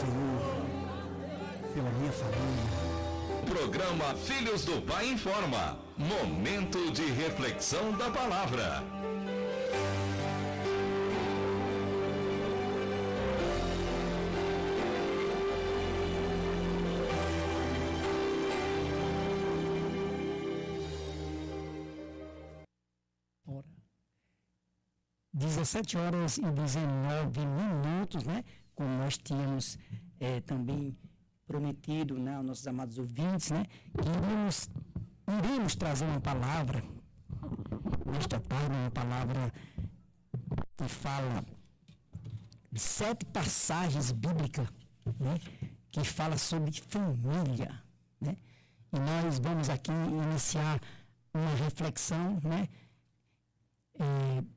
Senhor pela minha família. Programa Filhos do Pai Informa. Momento de reflexão da palavra. Ora, 17h19, né? Como nós tínhamos também prometido, né, aos nossos amados ouvintes, né, que iremos trazer uma palavra nesta tarde, uma palavra que fala de 7 passagens bíblicas, né, que fala sobre família, né, e nós vamos aqui iniciar uma reflexão, né,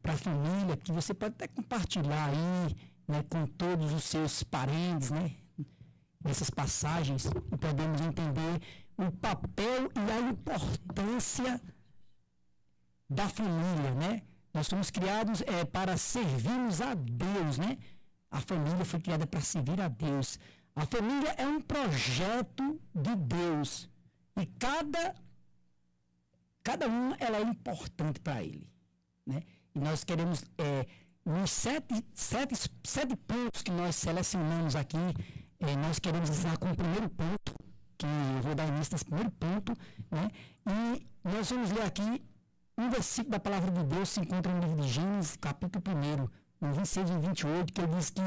para a família, que você pode até compartilhar aí, né, com todos os seus parentes, né, nessas passagens, e podemos entender o papel e a importância da família, né? Nós somos criados para servirmos a Deus, né? A família foi criada para servir a Deus. A família é um projeto de Deus e cada uma ela é importante para Ele, né? E nós queremos nos sete pontos que nós selecionamos aqui. Nós queremos ensinar com o primeiro ponto, que eu vou dar início nesse primeiro ponto, né? E nós vamos ler aqui um versículo da palavra de Deus, se encontra no livro de Gênesis, capítulo 1, no 26 e 28, que diz que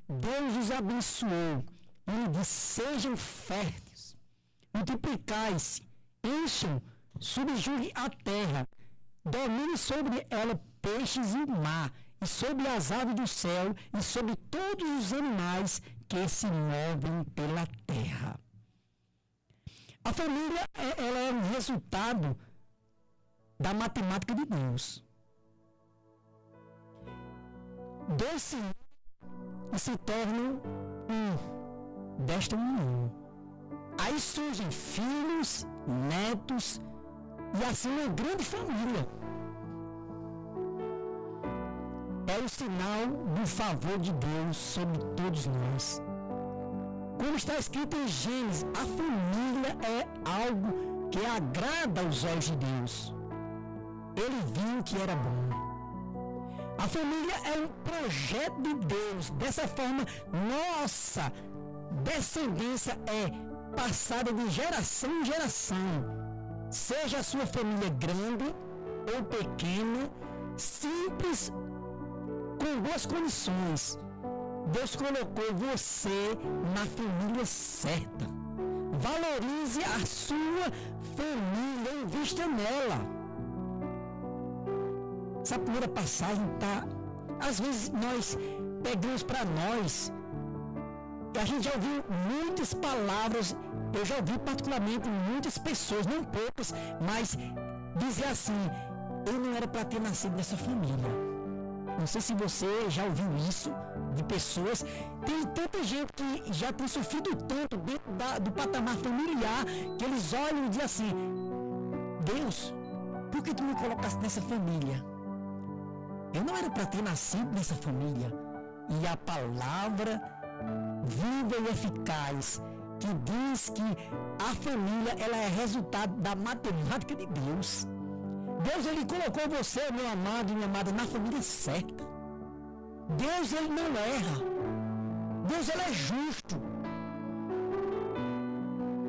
Deus os abençoou. E ele diz: sejam férteis, multiplicai-se, encham, subjuguem a terra, dominem sobre ela peixes e o mar, e sobre as aves do céu, e sobre todos os animais que se movem pela terra. A família ela é um resultado da matemática de Deus. Dois se unem e se tornam um, desta união. Aí surgem filhos, netos e assim uma grande família. É o sinal do favor de Deus sobre todos nós. Como está escrito em Gênesis, a família é algo que agrada aos olhos de Deus. Ele viu que era bom. A família é um projeto de Deus. Dessa forma, nossa descendência é passada de geração em geração. Seja a sua família grande ou pequena, simples, com boas condições, Deus colocou você na família certa. Valorize a sua família, invista nela. Essa primeira passagem às vezes nós pegamos para nós, e a gente já ouviu muitas palavras, eu já ouvi particularmente muitas pessoas, não poucas, mas dizer assim: eu não era para ter nascido nessa família. Não sei se você já ouviu isso de pessoas. Tem tanta gente que já tem sofrido tanto dentro do patamar familiar, que eles olham e dizem assim: Deus, por que tu me colocaste nessa família? Eu não era para ter nascido nessa família. E a palavra viva e eficaz que diz que a família ela é resultado da matemática de Deus. Deus, ele colocou você, meu amado e minha amada, na família certa. Deus, ele não erra. Deus, ele é justo.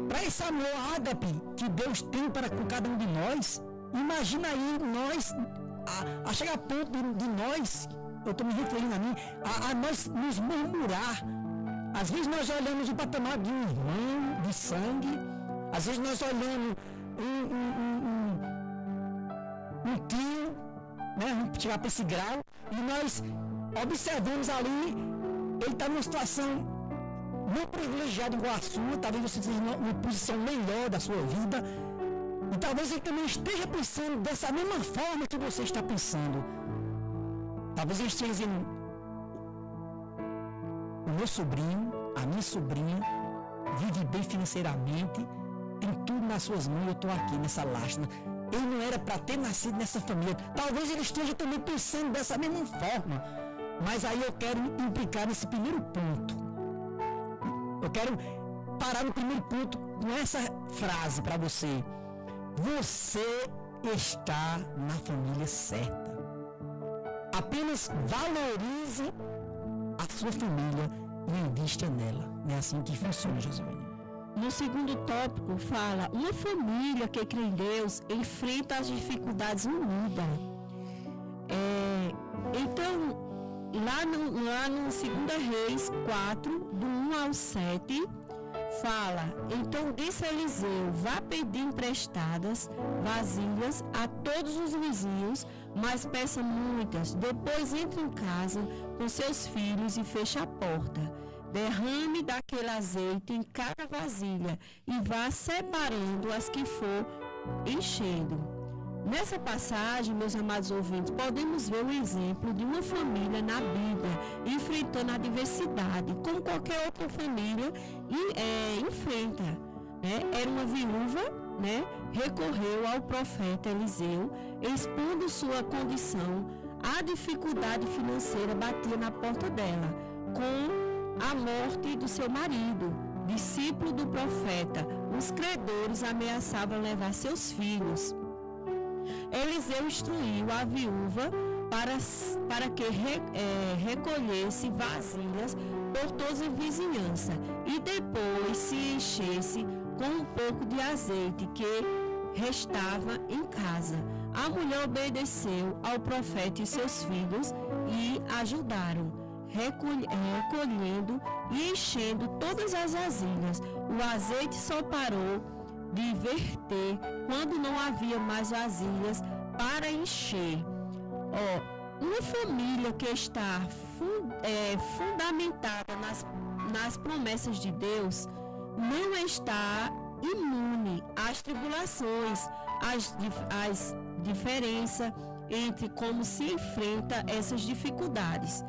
Para esse amor ágape que Deus tem para com cada um de nós, imagina aí nós, a chegar a ponto de nós, eu estou me referindo a mim, a nós nos murmurar. Às vezes nós olhamos o patamar de um irmão de sangue, às vezes nós olhamos um tio, né? Vamos chegar para esse grau, e nós observamos ali, ele está numa situação não privilegiada igual a sua, talvez você esteja numa posição melhor da sua vida, e talvez ele também esteja pensando dessa mesma forma que você está pensando. Talvez ele esteja dizendo: o meu sobrinho, a minha sobrinha, vive bem financeiramente, tem tudo nas suas mãos, eu estou aqui nessa lástima. Eu não era para ter nascido nessa família. Talvez ele esteja também pensando dessa mesma forma. Mas aí eu quero implicar nesse primeiro ponto. Eu quero parar no primeiro ponto com essa frase para você. Você está na família certa. Apenas valorize a sua família e invista nela. Não é assim que funciona, Josivânia. No segundo tópico fala, uma família que crê em Deus enfrenta as dificuldades unida. Então, lá no 2 Reis 4, do 1 ao 7, fala, então disse Eliseu, vá pedir emprestadas vasilhas a todos os vizinhos, mas peça muitas, depois entre em casa com seus filhos e feche a porta. Derrame daquele azeite em cada vasilha e vá separando as que for enchendo. Nessa passagem, meus amados ouvintes, podemos ver um exemplo de uma família na Bíblia enfrentando a adversidade, como qualquer outra família enfrenta. Era uma viúva, recorreu ao profeta Eliseu, expondo sua condição. A dificuldade financeira batia na porta dela, com a morte do seu marido, discípulo do profeta. Os credores ameaçavam levar seus filhos. Eliseu instruiu a viúva para que recolhesse vasilhas por toda a vizinhança e depois se enchesse com um pouco de azeite que restava em casa. A mulher obedeceu ao profeta e seus filhos e ajudaram, recolhendo e enchendo todas as vasilhas. O azeite só parou de verter quando não havia mais vasilhas para encher. Uma família que está fundamentada nas promessas de Deus não está imune às tribulações, às diferenças entre como se enfrenta essas dificuldades.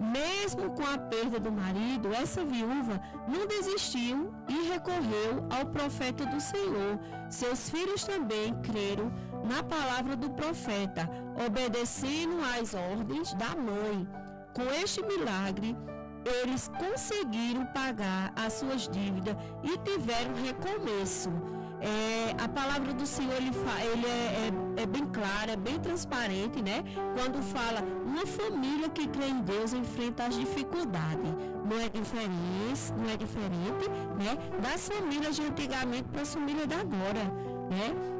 Mesmo com a perda do marido, essa viúva não desistiu e recorreu ao profeta do Senhor. Seus filhos também creram na palavra do profeta, obedecendo às ordens da mãe. Com este milagre, eles conseguiram pagar as suas dívidas e tiveram recomeço. A palavra do Senhor ele é bem clara, é bem transparente, Quando fala uma família que crê em Deus enfrenta as dificuldades. Não é diferente, das famílias de antigamente para as famílias de agora,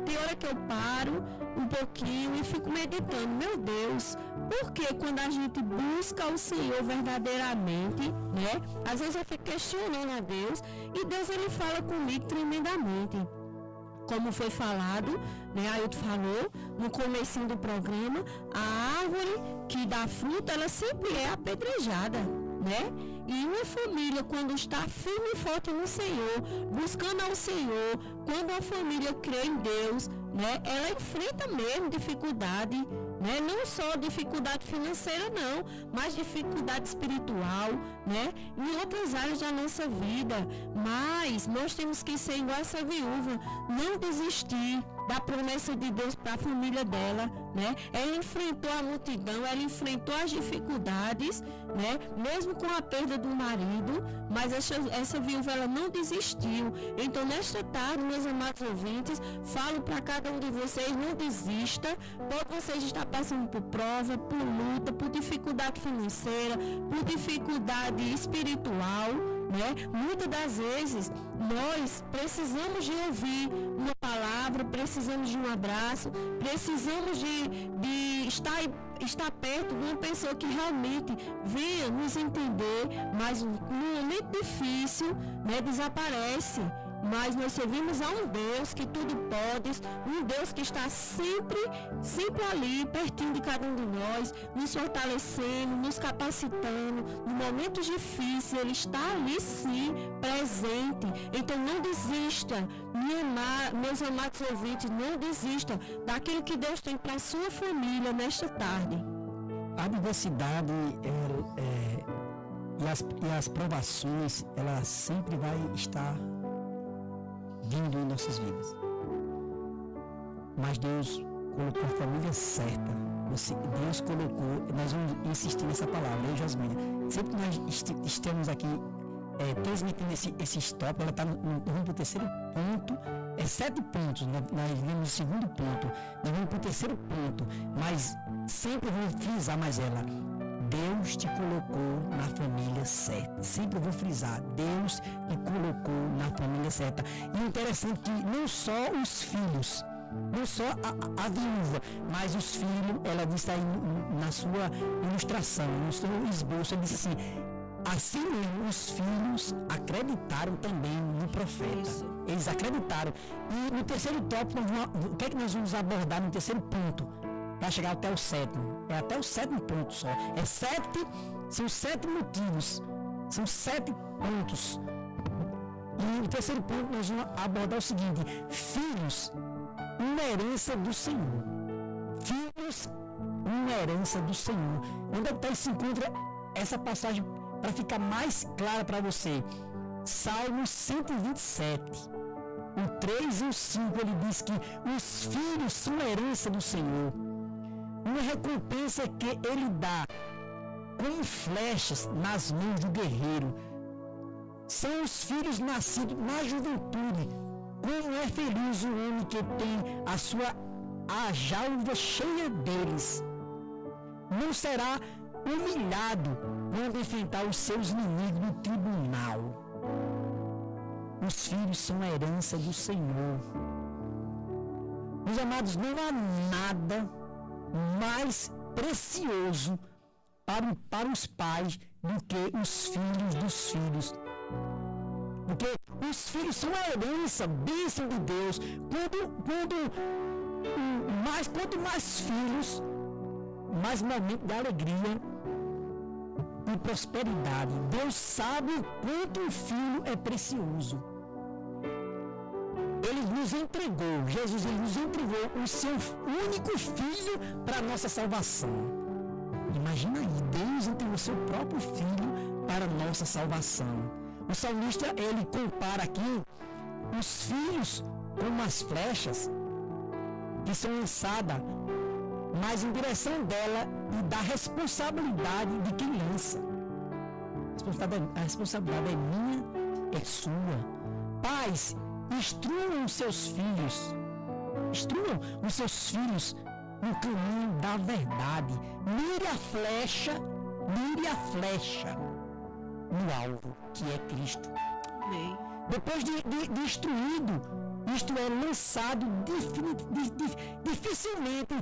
Tem hora que eu paro um pouquinho e fico meditando, meu Deus, porque quando a gente busca o Senhor verdadeiramente, às vezes eu fico questionando a Deus e Deus ele fala comigo tremendamente. Como foi falado, Ailton falou no comecinho do programa, a árvore que dá fruta, ela sempre é apedrejada, E uma família, quando está firme e forte no Senhor, buscando ao Senhor, quando a família crê em Deus, ela enfrenta mesmo dificuldade, não só dificuldade financeira não, mas dificuldade espiritual, em outras áreas da nossa vida. Mas nós temos que ser igual essa viúva, não desistir da promessa de Deus para a família dela, Ela enfrentou a multidão, ela enfrentou as dificuldades, mesmo com a perda do marido, mas essa viúva ela não desistiu. Então nesta tarde, meus amados ouvintes, falo para cada um de vocês, não desista. Pode vocês estar passando por prova, por luta, por dificuldade financeira, por dificuldade espiritual, Muitas das vezes nós precisamos de ouvir uma palavra, precisamos de um abraço, precisamos de estar perto de uma pessoa que realmente venha nos entender, mas no momento difícil, desaparece. Mas nós servimos a um Deus que tudo pode, um Deus que está sempre ali, pertinho de cada um de nós, nos fortalecendo, nos capacitando. No momentos difíceis, Ele está ali sim, presente. Então não desista, meus amados ouvintes, não desista daquilo que Deus tem para a sua família nesta tarde. A adversidade e as provações, ela sempre vai estar vindo em nossas vidas. Mas Deus colocou a família certa. Deus colocou, nós vamos insistir nessa palavra, Jasmine. Sempre que nós estamos aqui transmitindo esse tópico, ela está no terceiro ponto, 7 pontos, nós vemos o segundo ponto, nós vamos para o terceiro ponto, mas sempre vou frisar mais ela. Deus te colocou na família certa. Sempre vou frisar, Deus te colocou na família certa. E o interessante é que não só os filhos, não só a viúva, mas os filhos, ela disse aí na sua ilustração, no seu esboço, ela disse assim mesmo, os filhos acreditaram também no profeta. Isso. Eles acreditaram. E no terceiro tópico, o que é que nós vamos abordar no terceiro ponto? Para chegar até o 7º. É até o 7º ponto só. São 7 motivos. São 7 pontos. E no terceiro ponto nós vamos abordar o seguinte: filhos, uma herança do Senhor. Filhos, uma herança do Senhor. Onde é que se encontra essa passagem para ficar mais clara para você? Salmos 127. O 3 e o 5, ele diz que os filhos são a herança do Senhor. Uma recompensa que ele dá com flechas nas mãos do guerreiro. São os filhos nascidos na juventude. Como é feliz o homem que tem a jaula cheia deles. Não será humilhado quando enfrentar os seus inimigos no tribunal. Os filhos são a herança do Senhor. Meus amados, não há nada mais precioso para os pais do que os filhos dos filhos. Porque os filhos são a herança, bênção de Deus. Quanto mais filhos, mais momento de alegria e prosperidade. Deus sabe o quanto um filho é precioso. Ele nos entregou, Jesus nos entregou o seu único filho para a nossa salvação. Imagina aí, Deus entregou o seu próprio filho para a nossa salvação. O salmista, ele compara aqui os filhos com umas flechas que são lançadas, mas em direção dela e da responsabilidade de quem lança. A responsabilidade é minha, é sua. Pais, instruam os seus filhos no caminho da verdade. Mire a flecha no alvo, que é Cristo. Amém. Depois de instruído, isto é lançado, dificilmente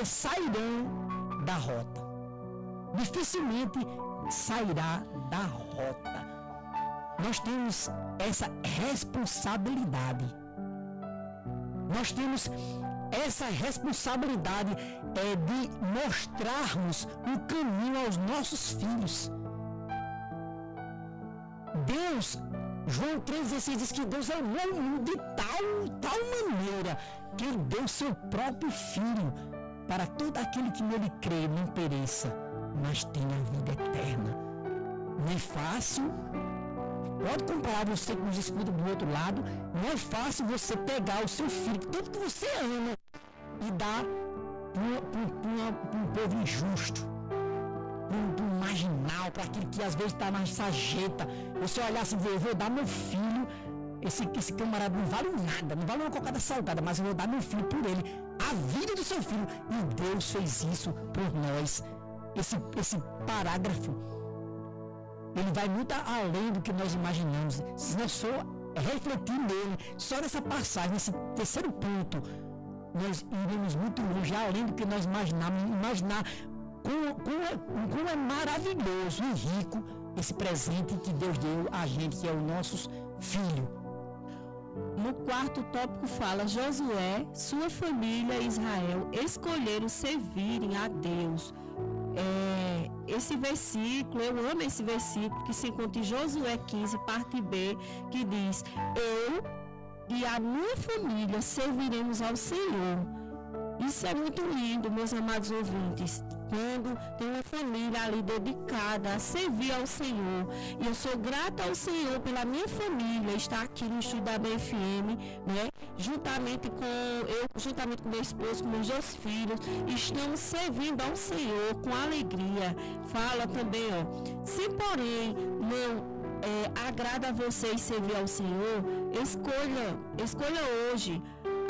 sairão da rota. Dificilmente sairá da rota. Nós temos essa responsabilidade. Nós temos essa responsabilidade de mostrarmos o caminho aos nossos filhos. Deus, João 3,16 diz que Deus é o mundo de tal maneira que Ele deu seu próprio Filho para todo aquele que nele crê não pereça, mas tenha vida eterna. Não é fácil. Pode comparar você que nos escuta do outro lado. Não é fácil você pegar o seu filho, tudo que você ama, e dar para um povo injusto, para um marginal, para aquele que às vezes está na sarjeta. Você olhar assim e dizer: eu vou dar meu filho, esse camarada não vale nada, não vale uma cocada salgada, mas eu vou dar meu filho por ele, a vida do seu filho. E Deus fez isso por nós. Esse parágrafo, ele vai muito além do que nós imaginamos. Se nós for refletir nele, só nessa passagem, nesse terceiro ponto, nós iremos muito longe, além do que nós imaginar como é maravilhoso e rico esse presente que Deus deu a gente, que é o nosso filho. No quarto tópico fala: Josué, sua família e Israel escolheram servirem a Deus. Esse versículo, eu amo esse versículo que se encontra em Josué 15, parte B, que diz: eu e a minha família serviremos ao Senhor. Isso é muito lindo, meus amados ouvintes, quando tem uma família ali dedicada a servir ao Senhor. E eu sou grata ao Senhor pela minha família estar aqui no estúdio da BFM, né? Juntamente com meu esposo, com meus 2 filhos, estamos servindo ao Senhor com alegria. Fala também, se porém não agrada a vocês servir ao Senhor, escolha hoje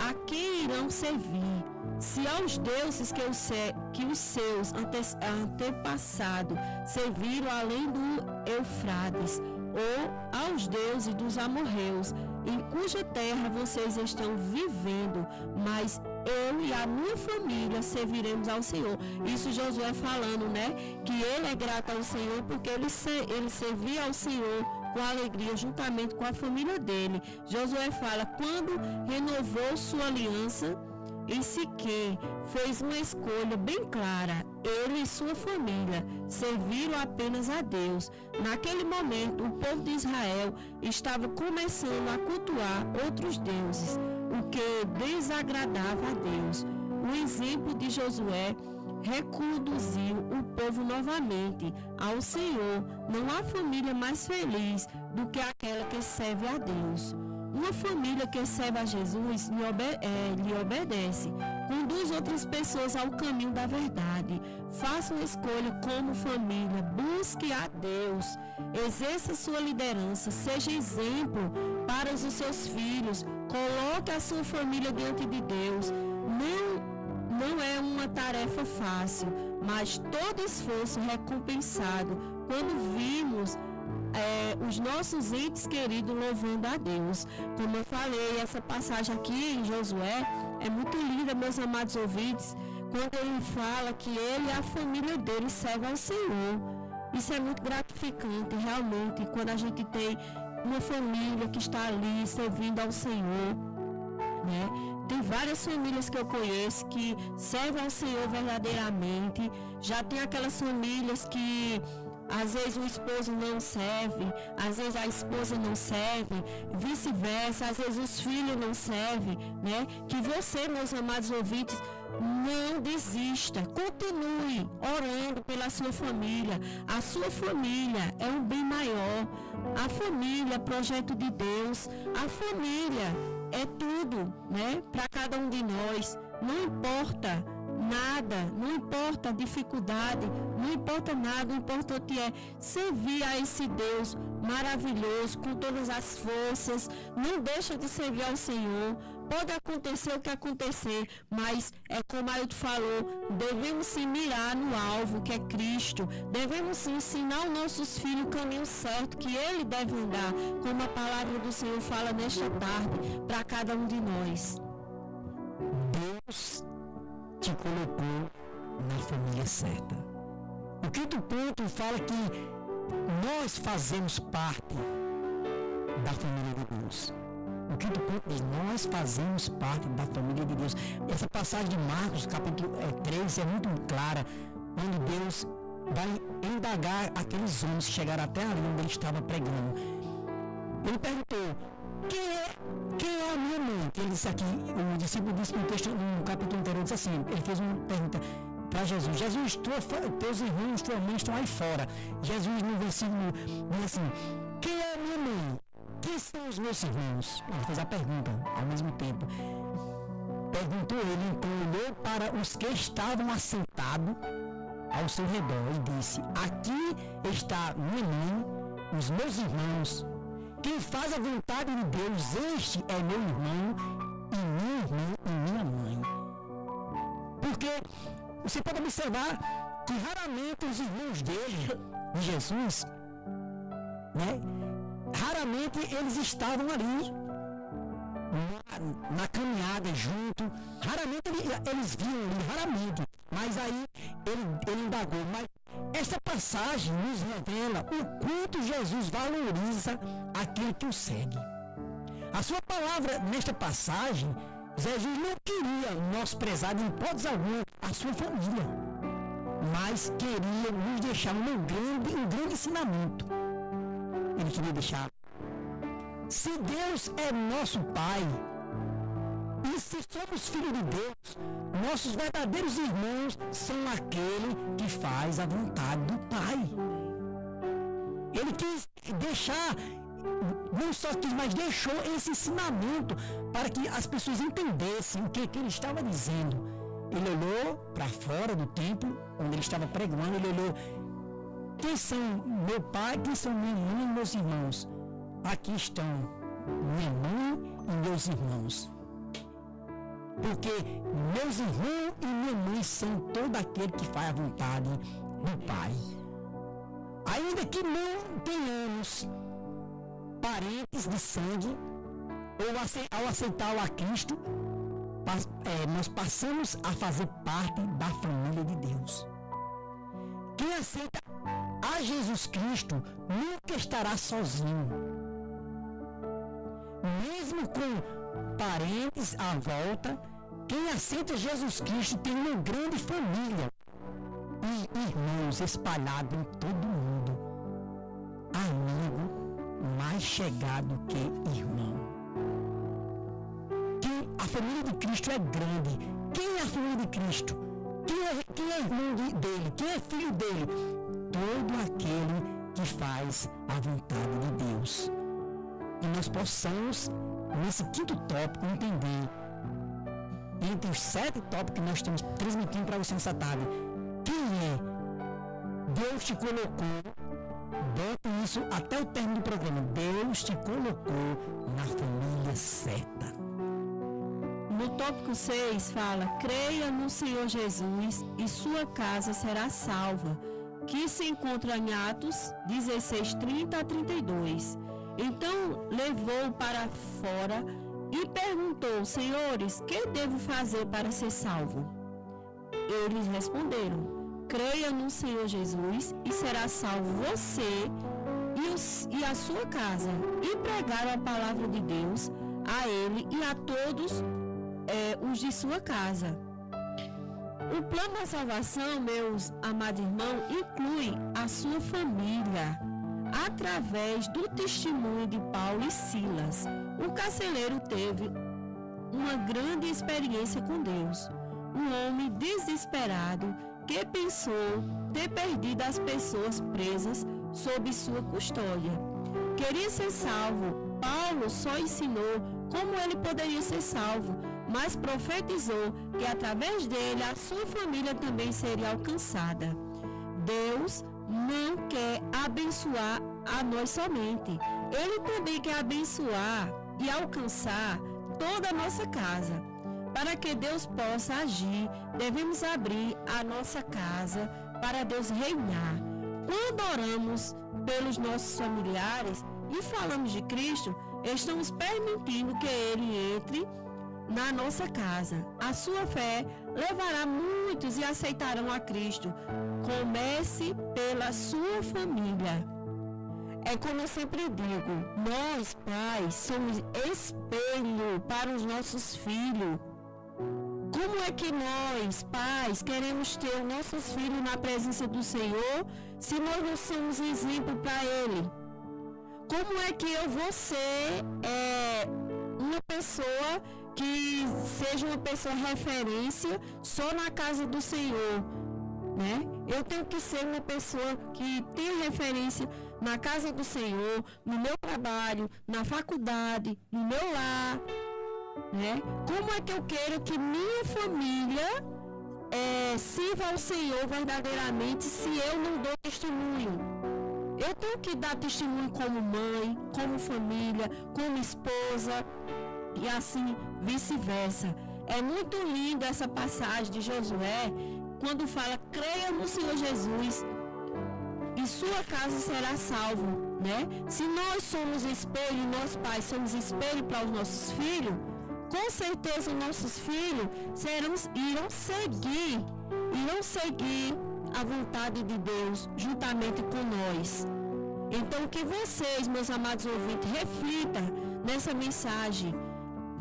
a quem irão servir. Se aos deuses que os seus antepassados serviram além do Eufrates, ou aos deuses dos amorreus, em cuja terra vocês estão vivendo, mas eu e a minha família serviremos ao Senhor. Isso Josué falando, né? Que ele é grato ao Senhor porque ele servia ao Senhor com alegria, juntamente com a família dele. Josué fala, quando renovou sua aliança em Siquém, fez uma escolha bem clara. Ele e sua família serviram apenas a Deus. Naquele momento, o povo de Israel estava começando a cultuar outros deuses, o que desagradava a Deus. O exemplo de Josué reconduziu o povo novamente ao Senhor. Não há família mais feliz do que aquela que serve a Deus. Uma família que serve a Jesus lhe obedece, conduz outras pessoas ao caminho da verdade. Faça uma escolha como família, busque a Deus, exerça sua liderança, seja exemplo para os seus filhos, coloque a sua família diante de Deus. Não é uma tarefa fácil, mas todo esforço recompensado quando vimos os nossos entes queridos louvando a Deus. Como eu falei, essa passagem aqui em Josué é muito linda, meus amados ouvintes, quando ele fala que ele e a família dele servem ao Senhor. Isso é muito gratificante, realmente, quando a gente tem uma família que está ali servindo ao Senhor, né? Tem várias famílias que eu conheço que servem ao Senhor verdadeiramente. Já tem aquelas famílias que às vezes o esposo não serve, às vezes a esposa não serve, vice-versa, às vezes os filhos não servem, né? Que você, meus amados ouvintes, não desista, continue orando pela sua família. A sua família é um bem maior. A família é projeto de Deus. A família é tudo, né? Para cada um de nós. Não importa nada, não importa a dificuldade, não importa nada, o importante é servir a esse Deus maravilhoso, com todas as forças. Não deixa de servir ao Senhor. Pode acontecer o que acontecer, mas é como a Ailton falou, devemos se mirar no alvo, que é Cristo. Devemos ensinar aos nossos filhos o caminho certo, que ele deve andar, como a palavra do Senhor fala nesta tarde, para cada um de nós. Deus te colocou na família certa. O quinto ponto fala que nós fazemos parte da família de Deus. O quinto ponto diz, nós fazemos parte da família de Deus. Essa passagem de Marcos, capítulo 3, é muito clara, onde Deus vai indagar aqueles homens que chegaram até ali onde ele estava pregando. Ele perguntou, quem é a minha mãe? Ele disse aqui, o discípulo disse no texto, no capítulo anterior, disse assim, ele fez uma pergunta para Jesus. Jesus, teus irmãos, tua mãe estão aí fora. Jesus no versículo diz assim, quem é a minha mãe? Quem são os meus irmãos? Ele fez a pergunta ao mesmo tempo. Perguntou ele, então olhou para os que estavam assentados ao seu redor e disse, aqui está minha mãe, os meus irmãos. Quem faz a vontade de Deus, este é meu irmão, e minha irmã e minha mãe. Porque você pode observar que raramente os irmãos dele, de Jesus, né? Raramente eles estavam ali na caminhada junto, raramente eles viam ele, raramente, mas aí ele indagou, mas esta passagem nos revela o quanto Jesus valoriza aquele que o segue. A sua palavra nesta passagem, Jesus não queria menosprezar de hipótese alguma a sua família, mas queria nos deixar um grande ensinamento. Ele queria deixar, se Deus é nosso Pai, e se somos filhos de Deus, nossos verdadeiros irmãos são aquele que faz a vontade do Pai. Ele quis deixar, não só quis, mas deixou esse ensinamento para que as pessoas entendessem o que ele estava dizendo. Ele olhou para fora do templo, onde ele estava pregando, ele olhou, quem são meu pai, quem são minha mãe e meus irmãos? Aqui estão minha mãe e meus irmãos. Porque meus irmãos e minha mãe são todo aquele que faz a vontade do Pai. Ainda que não tenhamos parentes de sangue, ou ao aceitar a Cristo, nós passamos a fazer parte da família de Deus. Quem aceita a Jesus Cristo nunca estará sozinho. Mesmo com parentes à volta, quem aceita Jesus Cristo tem uma grande família e irmãos espalhados em todo o mundo. Amigo mais chegado que irmão. A família de Cristo é grande. Quem é a família de Cristo? Quem é irmão dele? Quem é filho dele? Todo aquele que faz a vontade de Deus. E nós possamos, nesse quinto tópico, entender, entre os 7 tópicos que nós estamos transmitindo para você nessa tarde, quem é? Deus te colocou, bote isso até o término do programa, Deus te colocou na família certa. No tópico 6 fala: creia no Senhor Jesus e sua casa será salva, que se encontra em Atos 16, 30 a 32. Então levou para fora e perguntou: Senhores, que devo fazer para ser salvo? Eles responderam: creia no Senhor Jesus e será salvo você e a sua casa. E pregaram a palavra de Deus a ele e a todos os de sua casa. O plano da salvação, meus amados irmãos, inclui a sua família, através do testemunho de Paulo e Silas. O carcereiro teve uma grande experiência com Deus. Um homem desesperado que pensou ter perdido as pessoas presas sob sua custódia. Queria ser salvo. Paulo só ensinou como ele poderia ser salvo, mas profetizou que através dele a sua família também seria alcançada. Deus não quer abençoar a nós somente. Ele também quer abençoar e alcançar toda a nossa casa. Para que Deus possa agir, devemos abrir a nossa casa para Deus reinar. Quando oramos pelos nossos familiares e falamos de Cristo, estamos permitindo que Ele entre na nossa casa. A sua fé levará muitos e aceitarão a Cristo. Comece pela sua família. É como eu sempre digo, nós pais somos espelho para os nossos filhos. Como é que nós, pais, queremos ter os nossos filhos na presença do Senhor se nós não somos exemplo para Ele? Como é que eu vou ser uma pessoa que seja uma pessoa referência só na casa do Senhor, né? Eu tenho que ser uma pessoa que tenha referência na casa do Senhor, no meu trabalho, na faculdade, no meu lar, né? Como é que eu quero que minha família sirva ao Senhor verdadeiramente se eu não dou testemunho? Eu tenho que dar testemunho como mãe, como família, como esposa e assim vice-versa. É muito lindo essa passagem de Josué, quando fala: creia no Senhor Jesus e sua casa será salvo, né? Se nós somos espelho, nós pais somos espelho para os nossos filhos, com certeza os nossos filhos irão seguir a vontade de Deus juntamente com nós. Então que vocês, meus amados ouvintes, reflitam nessa mensagem,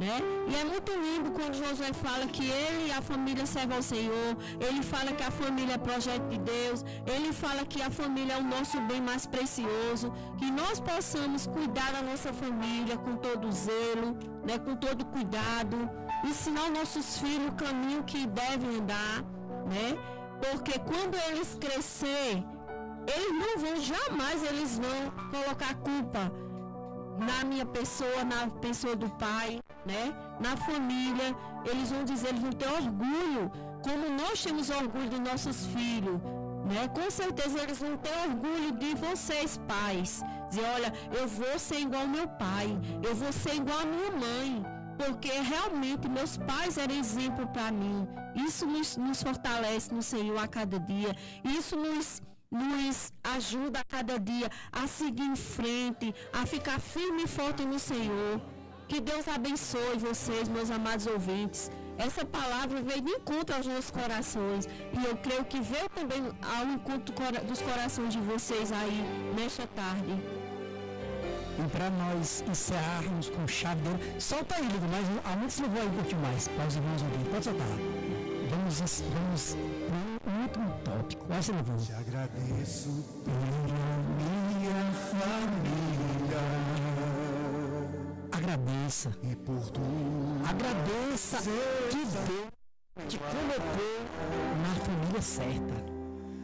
né? E é muito lindo quando Josué fala que ele e a família servem ao Senhor. Ele fala que a família é projeto de Deus. Ele fala que a família é o nosso bem mais precioso. Que nós possamos cuidar da nossa família com todo zelo, né? Com todo cuidado. Ensinar os nossos filhos o caminho que devem andar, né? Porque quando eles crescerem, eles vão colocar a culpa na minha pessoa, na pessoa do pai, né? Na família. Eles vão ter orgulho, como nós temos orgulho dos nossos filhos, né? Com certeza eles vão ter orgulho de vocês, pais. Dizer, olha, eu vou ser igual ao meu pai, eu vou ser igual à minha mãe, porque realmente meus pais eram exemplo para mim. Isso nos fortalece no Senhor a cada dia. Isso nos ajuda a cada dia a seguir em frente, a ficar firme e forte no Senhor. Que Deus abençoe vocês, meus amados ouvintes. Essa palavra veio de encontro aos nossos corações. E eu creio que veio também ao encontro dos corações de vocês aí nesta tarde. E para nós encerrarmos com chave de ouro, solta aí, Ligo, mas aumenta esse louvor aí um pouquinho mais, para os irmãos ouvirem. Pode soltar. Vamos para o último tópico. Olha esse louvor. Te agradeço pela minha família. Agradeça. E por tudo. Agradeça que Deus te colocou na família certa.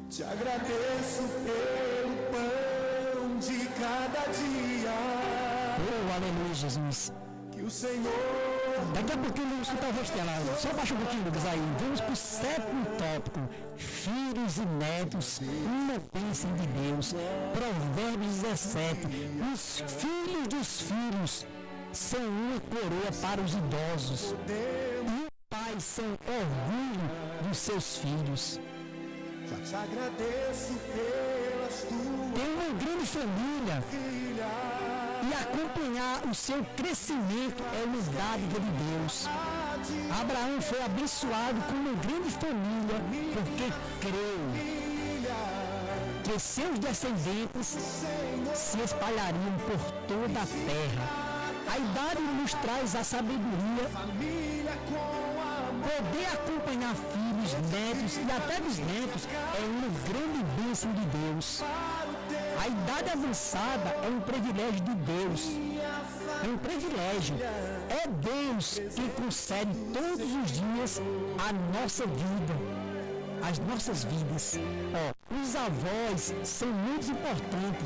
Te agradeço pelo pão de cada dia. Oh, aleluia, Jesus. Que o Senhor. Daqui a pouquinho vamos escutar o rosto dela. Só baixa um pouquinho, Lucas, aí. Vamos para o 7º tópico. Filhos e netos, uma bênção de Deus. Provérbios 17. Os filhos dos filhos são uma coroa para os idosos. E os pais são orgulho dos seus filhos. Já te agradeço pelas tuas Ter uma grande família e acompanhar o seu crescimento é uma dádiva de Deus. Abraão foi abençoado com uma grande família porque creu que seus descendentes se espalhariam por toda a terra. A idade nos traz a sabedoria, poder acompanhar filhos, netos e até bisnetos é uma grande bênção de Deus. A idade avançada é um privilégio de Deus. É um privilégio. É Deus quem concede todos os dias a nossa vida, as nossas vidas. Os avós são muito importantes.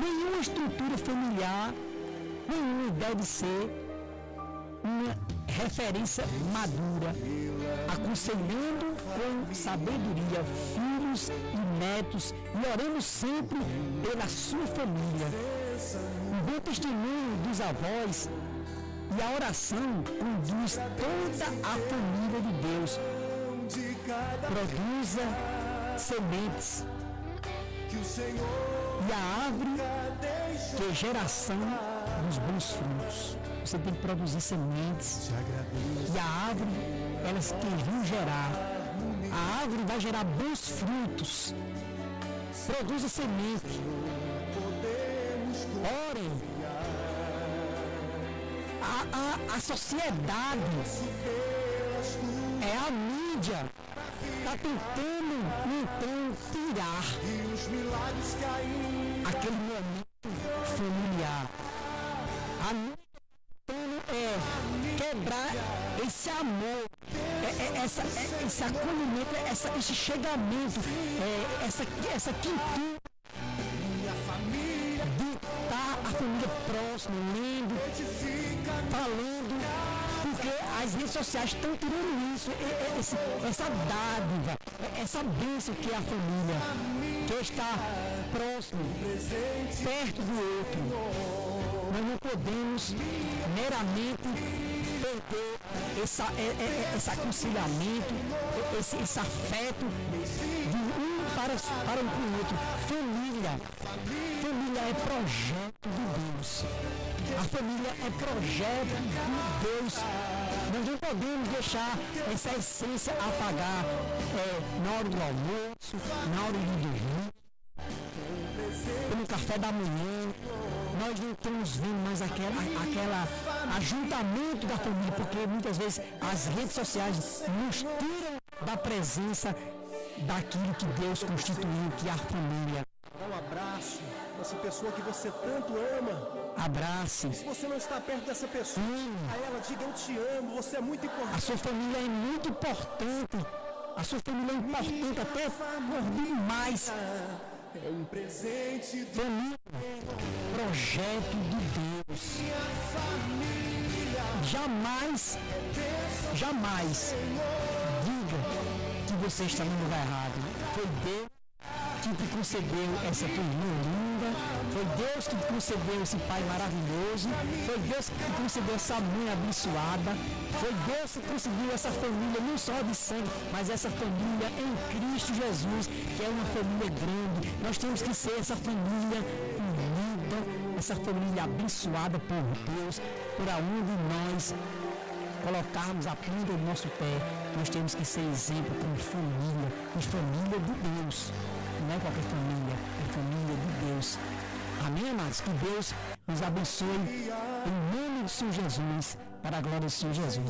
Nenhuma estrutura familiar, nenhuma deve ser uma referência madura, aconselhando com sabedoria filhos e netos e orando sempre pela sua família. O bom testemunho dos avós e a oração conduz toda a família de Deus. Produza sementes e a árvore que é geração dos bons frutos. Você tem que produzir sementes e a árvore, elas que vão gerar. A árvore vai gerar bons frutos. Produza semente. Orem. A sociedade, a mídia, está tentando então tirar aquele momento familiar. A mídia quebrar esse amor, esse acolhimento, esse chegamento, essa quintura de estar a família próxima, lendo, falando, porque as redes sociais estão tirando isso, essa dádiva, essa bênção que é a família, que está próximo, perto do outro. Nós não podemos meramente perder esse aconselhamento, esse afeto de um para um com o outro. Família é projeto de Deus. A família é projeto de Deus. Nós não podemos deixar essa essência apagar na hora do almoço, na hora de dormir, no café da manhã. Nós não estamos vendo mais aquela ajuntamento da família, porque muitas vezes as redes sociais nos tiram da presença daquilo que Deus constituiu, que é a família. Dá um abraço nessa pessoa que você tanto ama. Abrace. Se você não está perto dessa pessoa, a ela diga: eu te amo, você é muito importante. A sua família é muito importante. A sua família é importante até por demais. É um presente do Família, projeto de Deus. Jamais diga que você está no lugar errado. Foi Deus que te concedeu essa tua irmã linda, foi Deus que te concedeu esse pai maravilhoso, foi Deus que te concedeu essa mãe abençoada, foi Deus que concedeu essa família não só de sangue, mas essa família em Cristo Jesus, que é uma família grande. Nós temos que ser essa família unida, essa família abençoada por Deus, por aonde nós colocarmos a punta do nosso pé. Nós temos que ser exemplo como família, e família de Deus. Não é qualquer família, é família de Deus. Amém, amados? Que Deus nos abençoe em nome do Senhor Jesus, para a glória do Senhor Jesus.